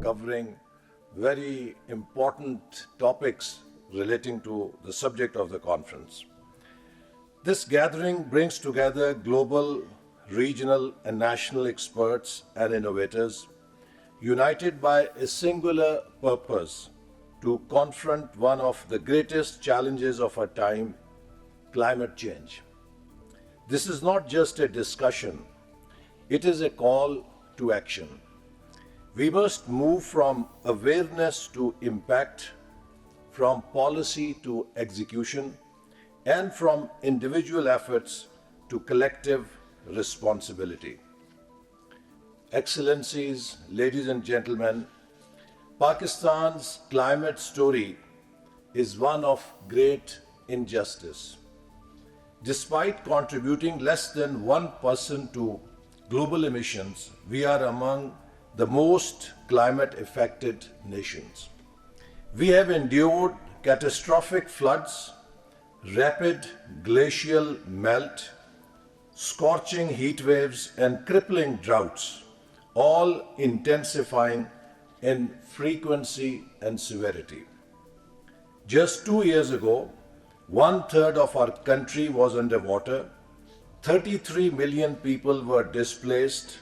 covering very important topics relating to the subject of the conference. This gathering brings together global, regional, and national experts and innovators, united by a singular purpose to confront one of the greatest challenges of our time, climate change. This is not just a discussion, it is a call to action. We must move from awareness to impact, from policy to execution, and from individual efforts to collective responsibility. Excellencies, ladies and gentlemen, Pakistan's climate story is one of great injustice. Despite contributing less than 1% to global emissions, we are among the most climate-affected nations. We have endured catastrophic floods, rapid glacial melt, scorching heat waves, and crippling droughts, all intensifying in frequency and severity. Just 2 years ago, 1/3 of our country was underwater, 33 million people were displaced,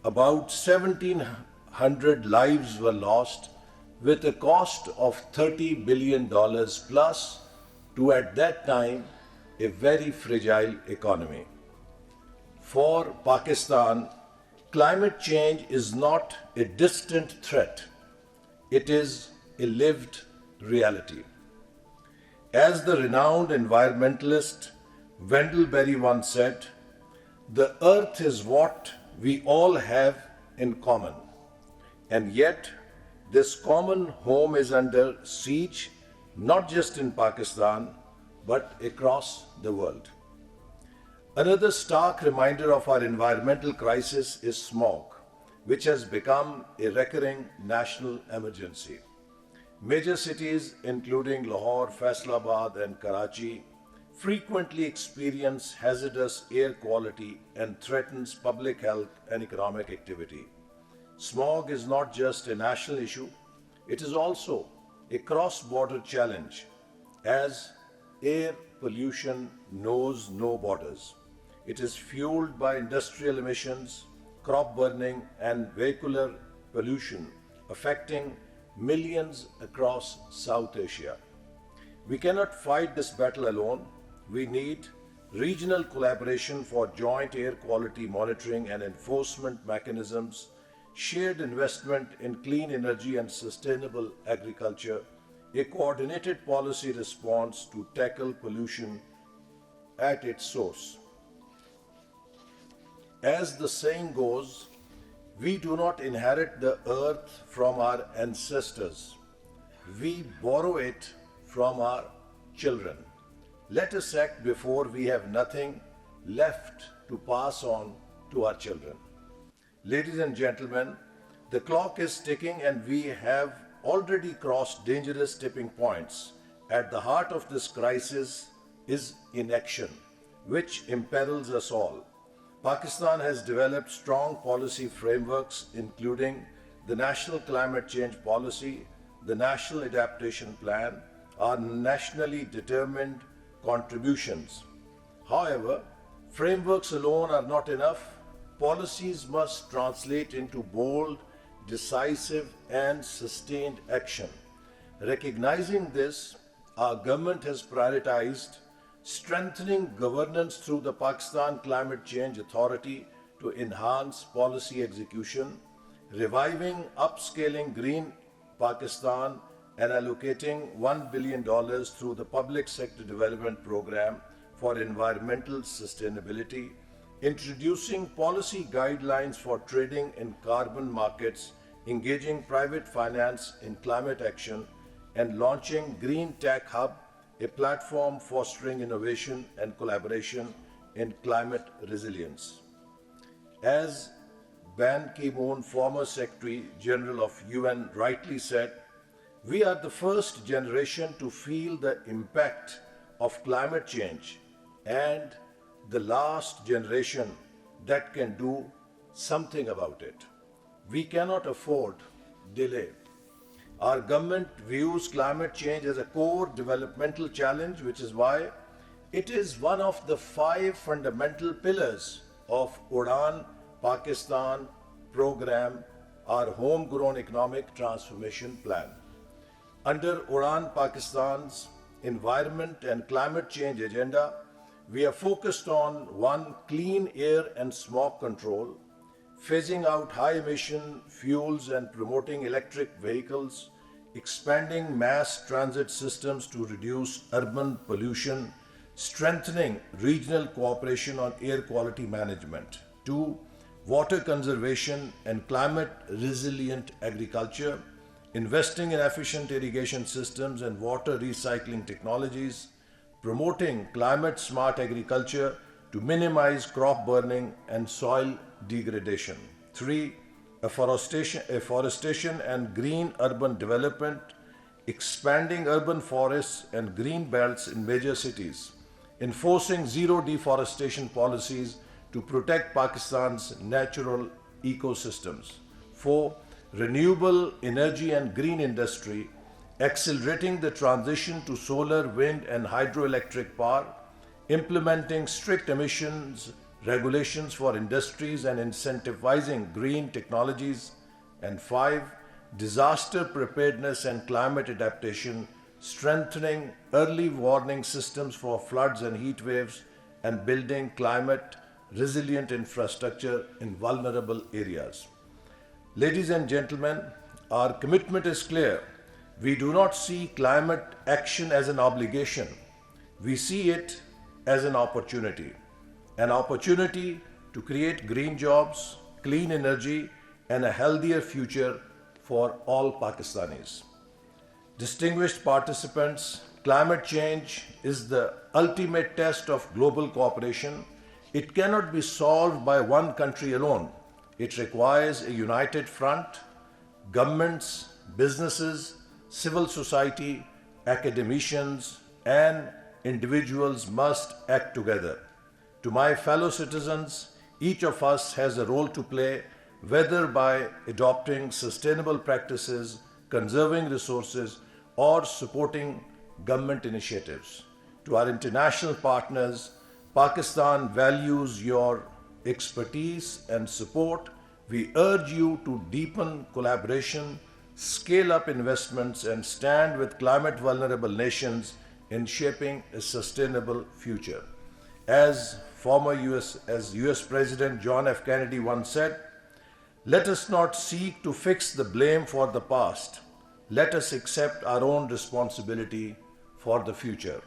about 1,700 lives were lost, with a cost of $30 billion plus to, at that time, a very fragile economy. For Pakistan, climate change is not a distant threat, it is a lived reality. As the renowned environmentalist Wendell Berry once said, "The earth is what we all have in common, and yet this common home is under siege, not just in Pakistan, but across the world." Another stark reminder of our environmental crisis is smog, which has become a recurring national emergency. Major cities, including Lahore, Faisalabad, and Karachi, frequently experience hazardous air quality and threatens public health and economic activity. Smog is not just a national issue, it is also a cross-border challenge, as air pollution knows no borders. It is fueled by industrial emissions, crop burning, and vehicular pollution, affecting millions across South Asia. We cannot fight this battle alone. We need regional collaboration for joint air quality monitoring and enforcement mechanisms, shared investment in clean energy and sustainable agriculture, a coordinated policy response to tackle pollution at its source. As the saying goes, we do not inherit the earth from our ancestors. We borrow it from our children. Let us act before we have nothing left to pass on to our children. Ladies and gentlemen, the clock is ticking and we have already crossed dangerous tipping points. At the heart of this crisis is inaction, which imperils us all. Pakistan has developed strong policy frameworks, including the National Climate Change Policy, the National Adaptation Plan, our nationally determined contributions. However, frameworks alone are not enough. Policies must translate into bold, decisive, and sustained action. Recognizing this, our government has prioritized strengthening governance through the Pakistan Climate Change Authority to enhance policy execution, reviving upscaling Green Pakistan, and allocating $1 billion through the Public Sector Development Program for Environmental Sustainability, introducing policy guidelines for trading in carbon markets, engaging private finance in climate action, and launching Green Tech Hub, a platform fostering innovation and collaboration in climate resilience. As Ban Ki-moon, former Secretary General of UN, rightly said, we are the first generation to feel the impact of climate change and the last generation that can do something about it. We cannot afford delay. Our government views climate change as a core developmental challenge, which is why it is one of the 5 fundamental pillars of Udan Pakistan program, our homegrown economic transformation plan. Under Udan Pakistan's environment and climate change agenda, we are focused on 1. Clean air and smog control, phasing out high emission fuels and promoting electric vehicles, expanding mass transit systems to reduce urban pollution, strengthening regional cooperation on air quality management. 2. Water conservation and climate resilient agriculture, investing in efficient irrigation systems and water recycling technologies, promoting climate smart agriculture to minimize crop burning and soil degradation. 3. Afforestation and green urban development, expanding urban forests and green belts in major cities, enforcing zero deforestation policies to protect Pakistan's natural ecosystems. 4. Renewable energy and green industry, accelerating the transition to solar, wind and hydroelectric power, implementing strict emissions regulations for industries and incentivizing green technologies. And 5. Disaster preparedness and climate adaptation, strengthening early warning systems for floods and heat waves, and building climate resilient infrastructure in vulnerable areas. Ladies and gentlemen, our commitment is clear. We do not see climate action as an obligation. We see it as an opportunity to create green jobs, clean energy, and a healthier future for all Pakistanis. Distinguished participants, climate change is the ultimate test of global cooperation. It cannot be solved by one country alone. It requires a united front. Governments, businesses, civil society, academicians, and individuals must act together. To my fellow citizens, each of us has a role to play, whether by adopting sustainable practices, conserving resources, or supporting government initiatives. To our international partners, Pakistan values your expertise and support. We urge you to deepen collaboration, scale up investments, and stand with climate vulnerable nations in shaping a sustainable future. As US President John F. Kennedy once said, "Let us not seek to fix the blame for the past. Let us accept our own responsibility for the future."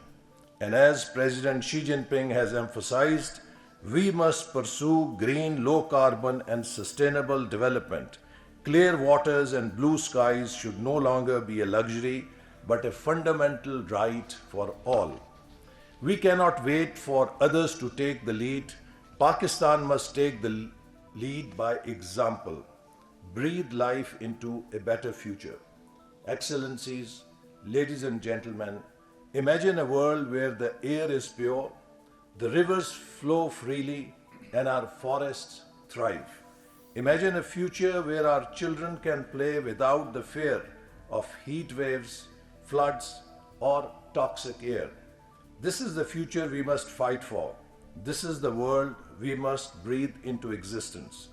And as President Xi Jinping has emphasized, we must pursue green, low carbon, and sustainable development. Clear waters and blue skies should no longer be a luxury, but a fundamental right for all. We cannot wait for others to take the lead. Pakistan must take the lead by example. Breathe life into a better future. Excellencies, ladies and gentlemen, imagine a world where the air is pure, the rivers flow freely, and our forests thrive. Imagine a future where our children can play without the fear of heat waves, floods, or toxic air. This is the future we must fight for. This is the world we must breathe into existence.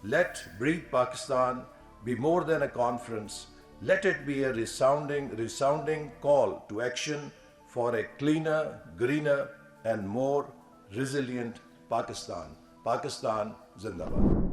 Let Breathe Pakistan be more than a conference. Let it be a resounding call to action for a cleaner, greener, and more resilient Pakistan. Pakistan Zindabad.